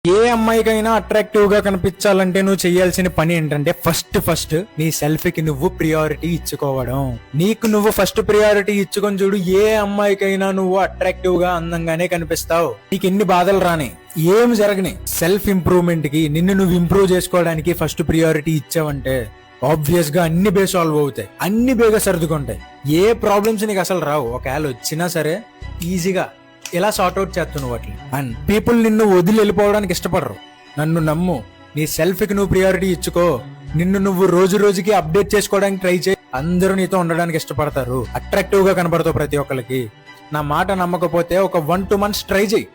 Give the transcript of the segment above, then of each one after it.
ఏ అమ్మాయికైనా attractive గా కనిపించాలంటే నువ్వు చేయాల్సిన పని ఏంటంటే ఫస్ట్ నీ సెల్ఫీకి నువ్వు ప్రియారిటీ ఇచ్చుకోవడం. నీకు నువ్వు ఫస్ట్ ప్రియారిటీ ఇచ్చుకొని చూడు, ఏ అమ్మాయికైనా నువ్వు అట్రాక్టివ్ గా అందంగానే కనిపిస్తావు. నీకు ఎన్ని బాధలు రాని, ఏం జరగని, సెల్ఫ్ ఇంప్రూవ్మెంట్ కి, నిన్ను నువ్వు ఇంప్రూవ్ చేసుకోవడానికి ఫస్ట్ ప్రియారిటీ ఇచ్చావంటే ఆబ్వియస్ గా అన్ని బే సాల్వ్ అవుతాయి, అన్ని బేగా సర్దుకుంటాయి. ఏ ప్రాబ్లమ్స్ నీకు అసలు రావు. ఒకవేళ వచ్చినా సరే ఈజీగా ఇలా సార్ట్అవుట్ చేస్తాను వాటిని. అండ్ పీపుల్ నిన్ను వదిలి వెళ్ళిపోవడానికి ఇష్టపడరు. నన్ను నమ్ము, నీ సెల్ఫ్ కి నువ్వు ప్రియారిటీ ఇచ్చుకో, నిన్ను నువ్వు రోజు రోజుకి అప్డేట్ చేసుకోవడానికి ట్రై చేయి. అందరూ నీతో ఉండడానికి ఇష్టపడతారు, అట్రాక్టివ్ గా కనబడతావు ప్రతి ఒక్కరికి. నా మాట నమ్మకపోతే ఒక 1-2 months ట్రై చేయి.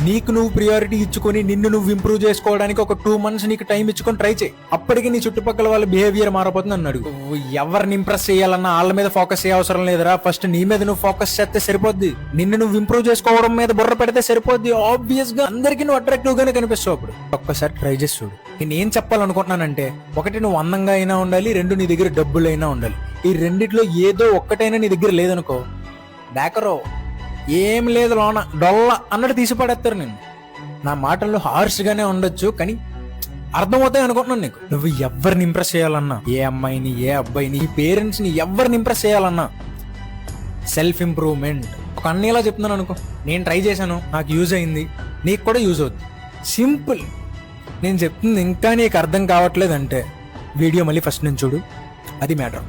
నీకు నువ్వు ప్రియారిటీ ఇచ్చుకొని నిన్ను నువ్వు ఇంప్రూవ్ చేసుకోవడానికి ఒక 2 months నీకు టైం ఇచ్చుకొని ట్రై చేయి. అప్పటికి నీ చుట్టుపక్కల వాళ్ళ బిహేవియర్ మారపోతుంది అని అడుగు. ఎవరిని ఇంప్రెస్ చేయాలన్నా వాళ్ళ మీద ఫోకస్ చేయ అవసరం లేదురా. ఫస్ట్ నీ మీద నువ్వు ఫోకస్ చేస్తే సరిపోద్ది. నిన్ను నువ్వు ఇంప్రూవ్ చేసుకోవడం మీద బుర్ర పెడితే సరిపోద్ది. ఆబ్వియస్ గా అందరికీ నువ్వు అట్రాక్టివ్ గానే కనిపిస్తావు. అప్పుడు ఒక్కసారి ట్రై చేసి చూడు. నేను ఏం చెప్పాలనుకుంటున్నానంటే, ఒకటి నువ్వు అందంగా అయినా ఉండాలి, 2 నీ దగ్గర డబ్బులైనా ఉండాలి. ఈ రెండిట్లో ఏదో ఒక్కటైనా నీ దగ్గర లేదనుకో, డాకరో ఏం లేదు లోన డొల్ల అన్నట్టు తీసి పడేస్తారు. నేను నా మాటల్లో హార్ష్ గానే ఉండొచ్చు, కానీ అర్థమవుతాయి అనుకుంటున్నాను నీకు. నువ్వు ఎవరిని ఇంప్రెస్ చేయాలన్నా, ఏ అమ్మాయిని, ఏ అబ్బాయిని, ఈ పేరెంట్స్ ని ఎవరిని ఇంప్రెస్ చేయాలన్నా సెల్ఫ్ ఇంప్రూవ్మెంట్. ఒక అన్నయ్యలా చెప్తున్నాను అనుకో, నేను ట్రై చేశాను, నాకు యూజ్ అయింది, నీకు కూడా యూజ్ అవుతుంది. సింపుల్. నేను చెప్తుంది ఇంకా నీకు అర్థం కావట్లేదంటే వీడియో మళ్ళీ ఫస్ట్ నుంచి చూడు, అది మ్యాటర్.